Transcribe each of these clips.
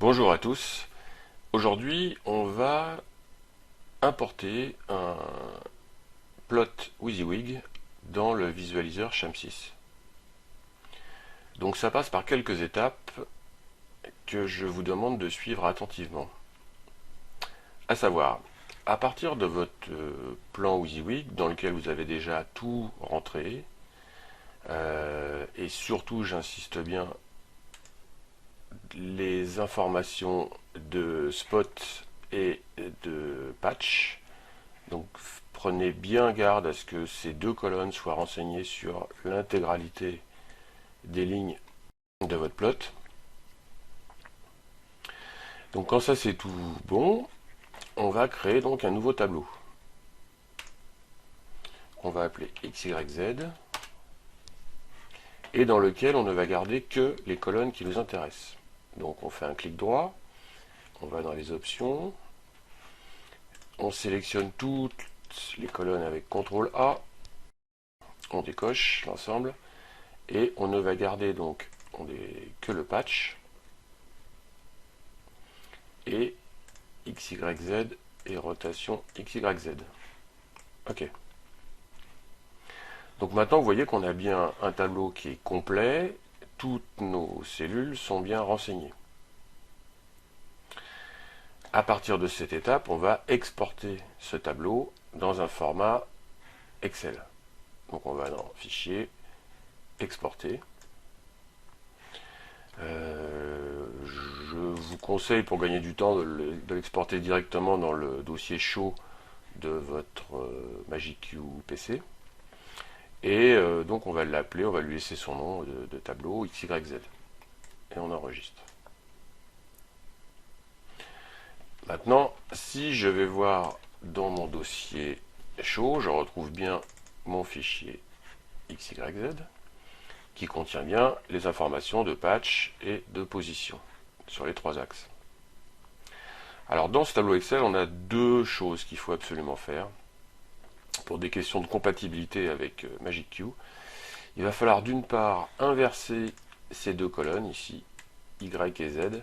Bonjour à tous. Aujourd'hui, on va importer un plot WYSIWYG dans le visualiseur Sham6. Donc ça passe par quelques étapes que je vous demande de suivre attentivement. À savoir, à partir de votre plan WYSIWYG dans lequel vous avez déjà tout rentré, et surtout, j'insiste bien, les informations de spot et de patch. Donc prenez bien garde à ce que ces deux colonnes soient renseignées sur l'intégralité des lignes de votre plot. Donc quand ça c'est tout bon, on va créer donc un nouveau tableau. On va appeler XYZ et dans lequel on ne va garder que les colonnes qui nous intéressent. Donc on fait un clic droit, on va dans les options, on sélectionne toutes les colonnes avec CTRL A, on décoche l'ensemble et on ne va garder donc que le patch et XYZ et rotation XYZ. Ok. Donc maintenant vous voyez qu'on a bien un tableau qui est complet, toutes nos cellules sont bien renseignées. À partir de cette étape, on va exporter ce tableau dans un format Excel. Donc on va dans Fichier, Exporter. Je vous conseille, pour gagner du temps, de l'exporter directement dans le dossier chaud de votre MagicQ PC. Et donc on va l'appeler, on va lui laisser son nom de tableau XYZ. Et on enregistre. Maintenant, si je vais voir dans mon dossier chaud, je retrouve bien mon fichier XYZ qui contient bien les informations de patch et de position sur les trois axes. Alors dans ce tableau Excel, on a deux choses qu'il faut absolument faire. Pour des questions de compatibilité avec MagicQ, il va falloir d'une part inverser ces deux colonnes ici, Y et Z,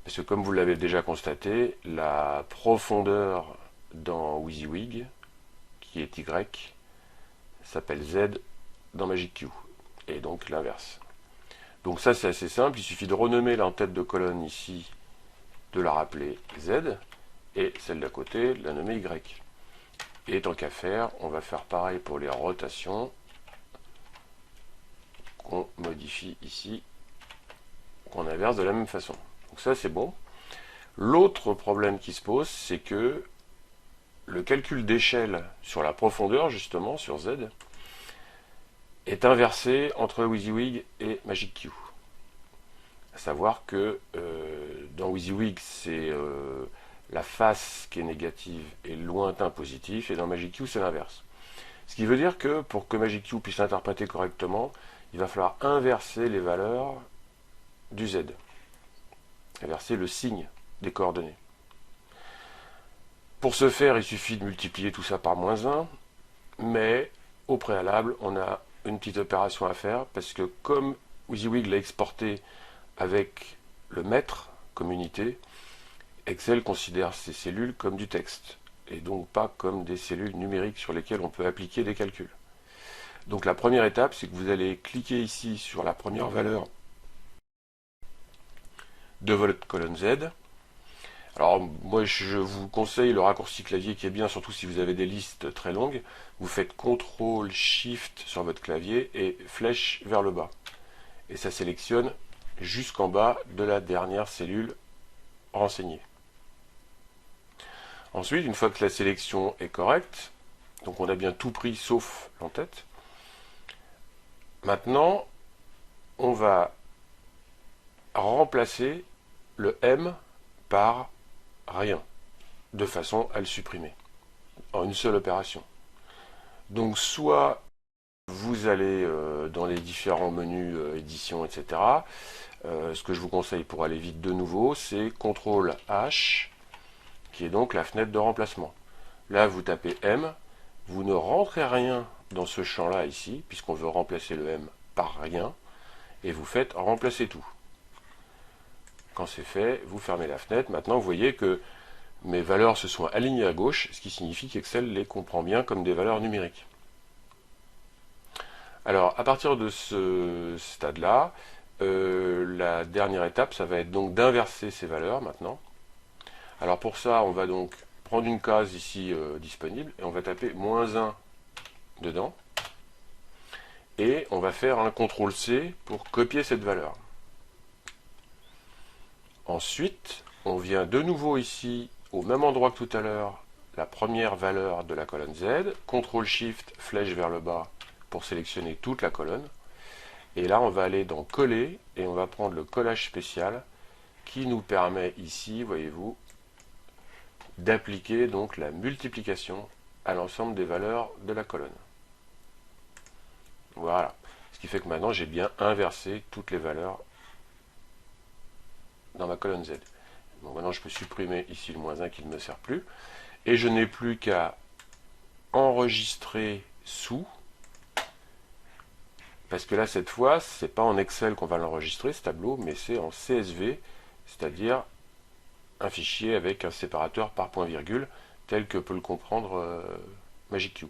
parce que comme vous l'avez déjà constaté, la profondeur dans WYSIWYG, qui est Y, s'appelle Z dans MagicQ, et donc l'inverse. Donc ça c'est assez simple, il suffit de renommer l'entête de colonne ici, de la rappeler Z, et celle d'à côté, de la nommer Y. Et tant qu'à faire, on va faire pareil pour les rotations, qu'on modifie ici, qu'on inverse de la même façon. Donc ça c'est bon. L'autre problème qui se pose, c'est que le calcul d'échelle sur la profondeur, justement, sur Z, est inversé entre WYSIWYG et MagicQ. À savoir que dans WYSIWYG, c'est la face qui est négative et le lointain positif, et dans MagicQ, c'est l'inverse. Ce qui veut dire que pour que MagicQ puisse l'interpréter correctement, il va falloir inverser les valeurs du Z. Inverser le signe des coordonnées. Pour ce faire, il suffit de multiplier tout ça par -1, mais au préalable, on a une petite opération à faire, parce que comme WYSIWYG l'a exporté avec le mètre comme unité, Excel considère ces cellules comme du texte, et donc pas comme des cellules numériques sur lesquelles on peut appliquer des calculs. Donc la première étape, c'est que vous allez cliquer ici sur la première valeur de votre colonne Z. Alors moi je vous conseille le raccourci clavier qui est bien, surtout si vous avez des listes très longues. Vous faites CTRL SHIFT sur votre clavier et flèche vers le bas. Et ça sélectionne jusqu'en bas de la dernière cellule renseignée. Ensuite, une fois que la sélection est correcte, donc on a bien tout pris sauf l'entête, maintenant on va remplacer le M par rien, de façon à le supprimer, en une seule opération. Donc soit vous allez dans les différents menus édition, etc. Ce que je vous conseille pour aller vite de nouveau, c'est CTRL H, qui est donc la fenêtre de remplacement. Là, vous tapez M, vous ne rentrez rien dans ce champ-là ici, puisqu'on veut remplacer le M par rien, et vous faites remplacer tout. Quand c'est fait, vous fermez la fenêtre. Maintenant, vous voyez que mes valeurs se sont alignées à gauche, ce qui signifie qu'Excel les comprend bien comme des valeurs numériques. Alors, à partir de ce stade-là, la dernière étape, ça va être donc d'inverser ces valeurs maintenant. Alors pour ça, on va donc prendre une case ici disponible et on va taper -1 dedans. Et on va faire un CTRL-C pour copier cette valeur. Ensuite, on vient de nouveau ici, au même endroit que tout à l'heure, la première valeur de la colonne Z, CTRL-SHIFT, flèche vers le bas pour sélectionner toute la colonne. Et là, on va aller dans Coller et on va prendre le collage spécial qui nous permet ici, voyez-vous, d'appliquer donc la multiplication à l'ensemble des valeurs de la colonne. Voilà. Ce qui fait que maintenant, j'ai bien inversé toutes les valeurs dans ma colonne Z. Donc maintenant, je peux supprimer ici le -1 qui ne me sert plus. Et je n'ai plus qu'à enregistrer sous. Parce que là, cette fois, c'est pas en Excel qu'on va l'enregistrer, ce tableau, mais c'est en CSV, c'est-à-dire un fichier avec un séparateur par point-virgule, tel que peut le comprendre MagicQ.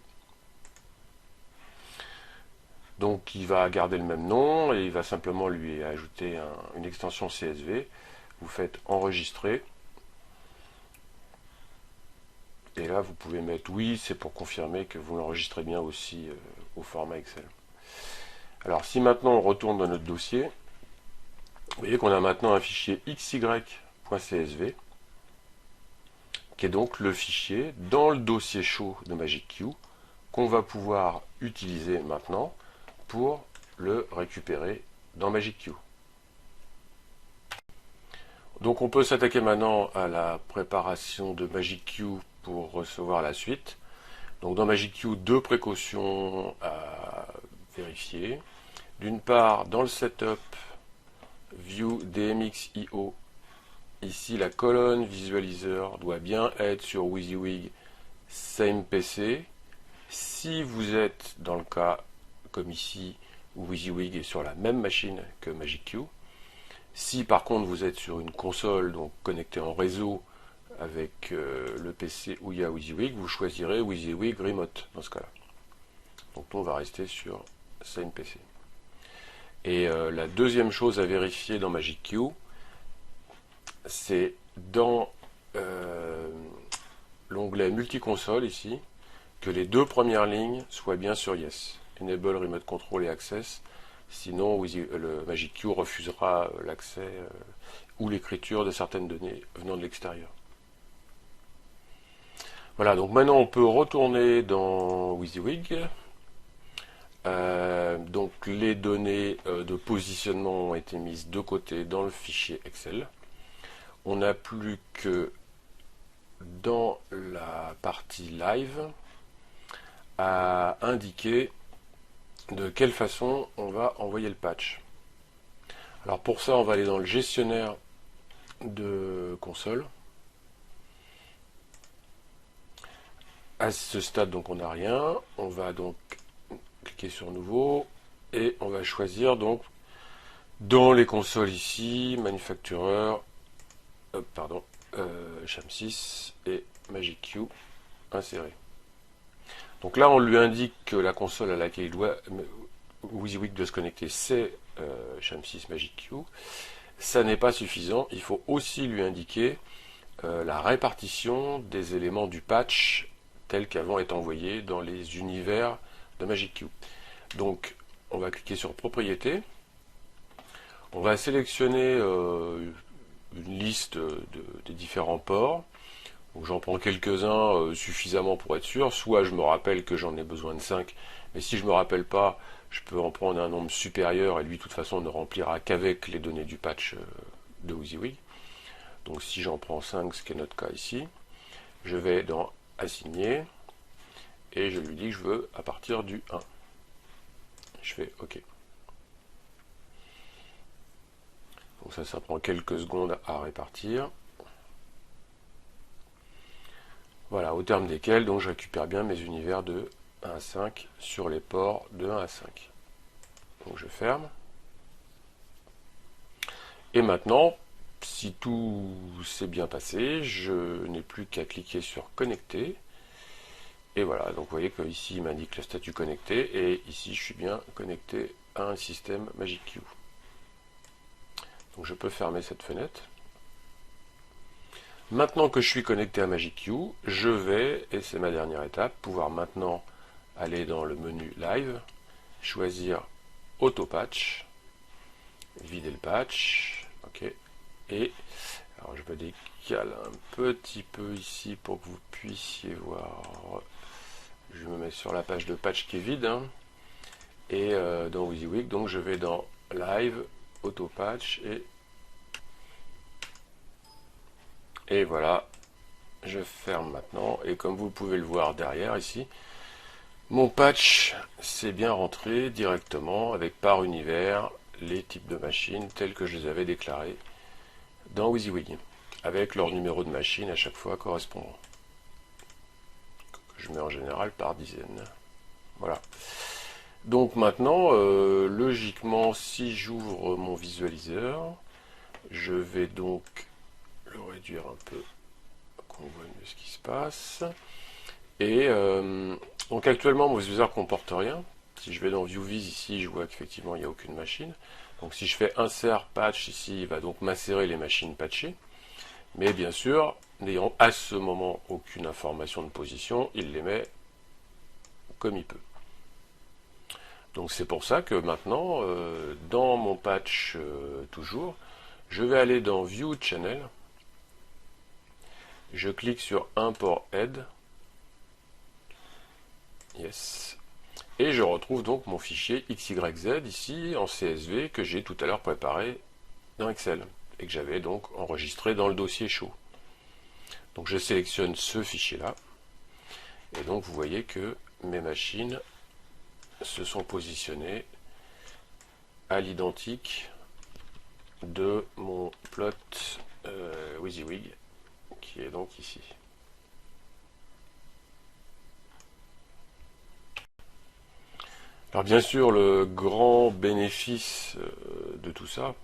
Donc il va garder le même nom et il va simplement lui ajouter une extension CSV. Vous faites enregistrer. Et là vous pouvez mettre oui, c'est pour confirmer que vous l'enregistrez bien aussi au format Excel. Alors si maintenant on retourne dans notre dossier, vous voyez qu'on a maintenant un fichier xy.csv qui est donc le fichier dans le dossier chaud de MagicQ qu'on va pouvoir utiliser maintenant pour le récupérer dans MagicQ. Donc on peut s'attaquer maintenant à la préparation de MagicQ pour recevoir la suite. Donc dans MagicQ, deux précautions à vérifier. D'une part, dans le setup View DMX.io, ici la colonne visualiseur doit bien être sur WYSIWYG Same PC. Si vous êtes dans le cas comme ici, où WYSIWYG est sur la même machine que MagicQ. Si par contre vous êtes sur une console donc connectée en réseau avec le PC où il y a WYSIWYG, vous choisirez WYSIWYG Remote dans ce cas-là. Donc on va rester sur Same PC. Et la deuxième chose à vérifier dans MagicQ, c'est dans l'onglet multiconsole ici, que les deux premières lignes soient bien sur Yes. Enable Remote Control et Access, sinon le MagicQ refusera l'accès ou l'écriture de certaines données venant de l'extérieur. Voilà, donc maintenant on peut retourner dans WYSIWYG. Donc les données de positionnement ont été mises de côté dans le fichier Excel. On n'a plus que dans la partie live à indiquer de quelle façon on va envoyer le patch. Alors pour ça, on va aller dans le gestionnaire de console. À ce stade, donc on n'a rien. On va donc cliquer sur nouveau et on va choisir donc dans les consoles ici, manufactureur, Sham6 et MagicQ inséré. Donc là, on lui indique que la console à laquelle WYSIWYG doit se connecter, c'est Sham6 MagicQ. Ça n'est pas suffisant. Il faut aussi lui indiquer la répartition des éléments du patch tels qu'avant est envoyés dans les univers de MagicQ. Donc, on va cliquer sur Propriétés. On va sélectionner une liste des différents ports. J'en prends quelques-uns suffisamment pour être sûr. Soit je me rappelle que j'en ai besoin de 5, mais si je ne me rappelle pas, je peux en prendre un nombre supérieur et lui, de toute façon, ne remplira qu'avec les données du patch de WYSIWYG. Donc si j'en prends 5, ce qui est notre cas ici, je vais dans Assigner et je lui dis que je veux à partir du 1. Je fais OK. Donc ça prend quelques secondes à répartir. Voilà, au terme desquels donc je récupère bien mes univers de 1 à 5 sur les ports de 1 à 5. Donc je ferme. Et maintenant, si tout s'est bien passé, je n'ai plus qu'à cliquer sur connecter. Et voilà, donc vous voyez que ici il m'indique le statut connecté, et ici je suis bien connecté à un système MagicQ. Donc je peux fermer cette fenêtre. Maintenant que je suis connecté à MagicQ, je vais, et c'est ma dernière étape, pouvoir maintenant aller dans le menu Live, choisir Auto Patch, vider le patch, ok, et alors je me décale un petit peu ici pour que vous puissiez voir. Je me mets sur la page de patch qui est vide, hein, et dans WYSIWYG, donc je vais dans Live, Auto Patch, et voilà, je ferme maintenant, et comme vous pouvez le voir derrière ici, mon patch s'est bien rentré directement avec par univers les types de machines tels que je les avais déclarés dans WYSIWYG, avec leur numéro de machine à chaque fois correspondant, que je mets en général par dizaines. Voilà. Donc maintenant, logiquement, si j'ouvre mon visualiseur, je vais donc le réduire un peu, qu'on voit mieux ce qui se passe. Et donc actuellement, mon visualiseur ne comporte rien. Si je vais dans ViewVis ici, je vois qu'effectivement, il n'y a aucune machine. Donc si je fais insert patch ici, il va donc m'insérer les machines patchées. Mais bien sûr, n'ayant à ce moment aucune information de position, il les met comme il peut. Donc c'est pour ça que maintenant, dans mon patch toujours, je vais aller dans View Channel, je clique sur Import Head, yes, et je retrouve donc mon fichier XYZ ici en CSV que j'ai tout à l'heure préparé dans Excel et que j'avais donc enregistré dans le dossier chaud. Donc je sélectionne ce fichier là, et donc vous voyez que mes machines se sont positionnées à l'identique de mon plot WYSIWYG qui est donc ici. Alors bien sûr, le grand bénéfice de tout ça,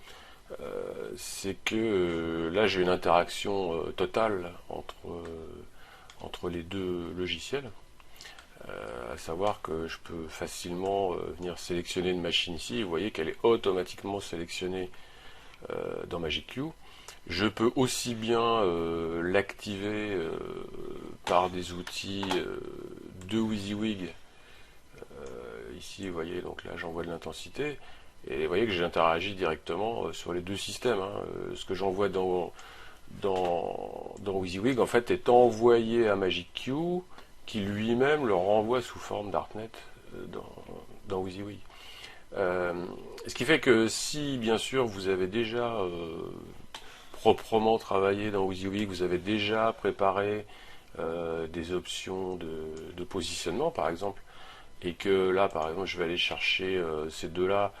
c'est que là j'ai une interaction totale entre les deux logiciels, à savoir que je peux facilement venir sélectionner une machine ici. Vous voyez qu'elle est automatiquement sélectionnée dans MagicQ. Je peux aussi bien l'activer par des outils de WYSIWYG. Ici, vous voyez, donc là j'envoie de l'intensité. Et vous voyez que j'interagis directement sur les deux systèmes. Hein. Ce que j'envoie dans WYSIWYG, en fait, est envoyé à MagicQ, qui lui-même le renvoie sous forme d'ArtNet dans WYSIWYG. Ce qui fait que si, bien sûr, vous avez déjà proprement travaillé dans WYSIWYG, vous avez déjà préparé des options de positionnement, par exemple, et que là, par exemple, je vais aller chercher ces deux-là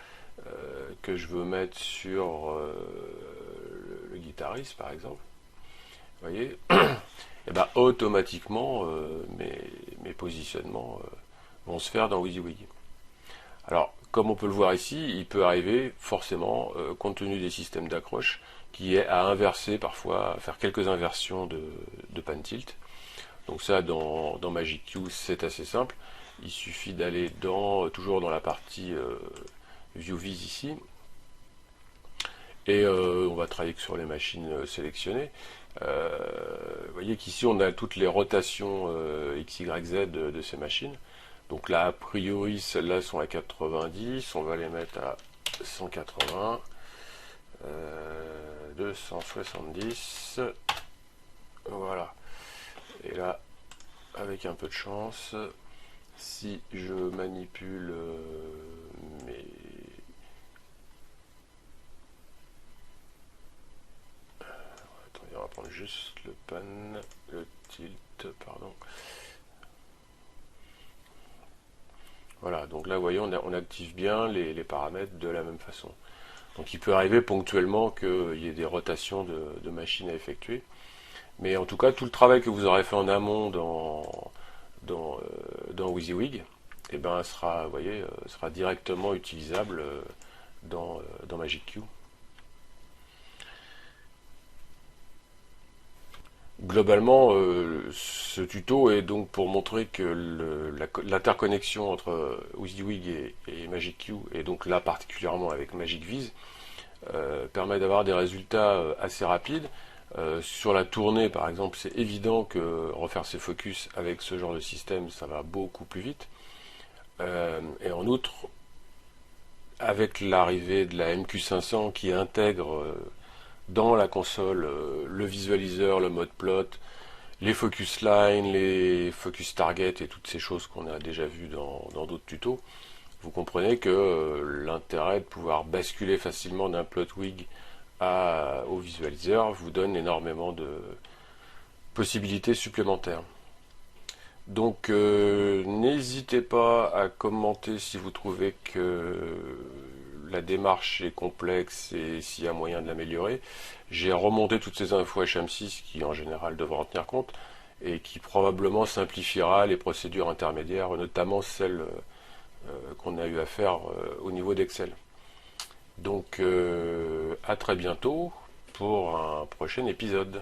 que je veux mettre sur le guitariste, par exemple, vous voyez, et ben automatiquement, mes positionnements vont se faire dans WYSIWYG. Alors, comme on peut le voir ici, il peut arriver forcément, compte tenu des systèmes d'accroche, qui est à inverser parfois, à faire quelques inversions de pan tilt. Donc ça, dans MagicQ, c'est assez simple. Il suffit d'aller toujours dans la partie ViewVis ici, et on va travailler que sur les machines sélectionnées. Vous voyez qu'ici on a toutes les rotations XYZ de ces machines. Donc là, a priori, celles-là sont à 90, on va les mettre à 180, 270, voilà. Et là, avec un peu de chance, si je manipule mes... Attendez, on va prendre juste le pan, le tilt, pardon. Voilà, donc là, vous voyez, on active bien les paramètres de la même façon. Donc il peut arriver ponctuellement qu'il y ait des rotations de machines à effectuer. Mais en tout cas, tout le travail que vous aurez fait en amont dans WYSIWYG, eh ben, sera, vous voyez, sera directement utilisable dans MagicQ. globalement, ce tuto est donc pour montrer que l'interconnexion entre WYSIWYG et MagicQ, et donc là particulièrement avec MagicViz, permet d'avoir des résultats assez rapides. Sur la tournée, par exemple, c'est évident que refaire ses focus avec ce genre de système, ça va beaucoup plus vite. Et en outre, avec l'arrivée de la MQ500 qui intègre dans la console le visualiseur, le mode plot, les focus line, les focus target et toutes ces choses qu'on a déjà vues dans d'autres tutos, vous comprenez que l'intérêt de pouvoir basculer facilement d'un plot wig au visualiseur vous donne énormément de possibilités supplémentaires. Donc n'hésitez pas à commenter si vous trouvez que la démarche est complexe et s'il y a moyen de l'améliorer. J'ai remonté toutes ces infos HM6 qui en général devraient en tenir compte et qui probablement simplifiera les procédures intermédiaires, notamment celles qu'on a eu à faire au niveau d'Excel. Donc à très bientôt pour un prochain épisode.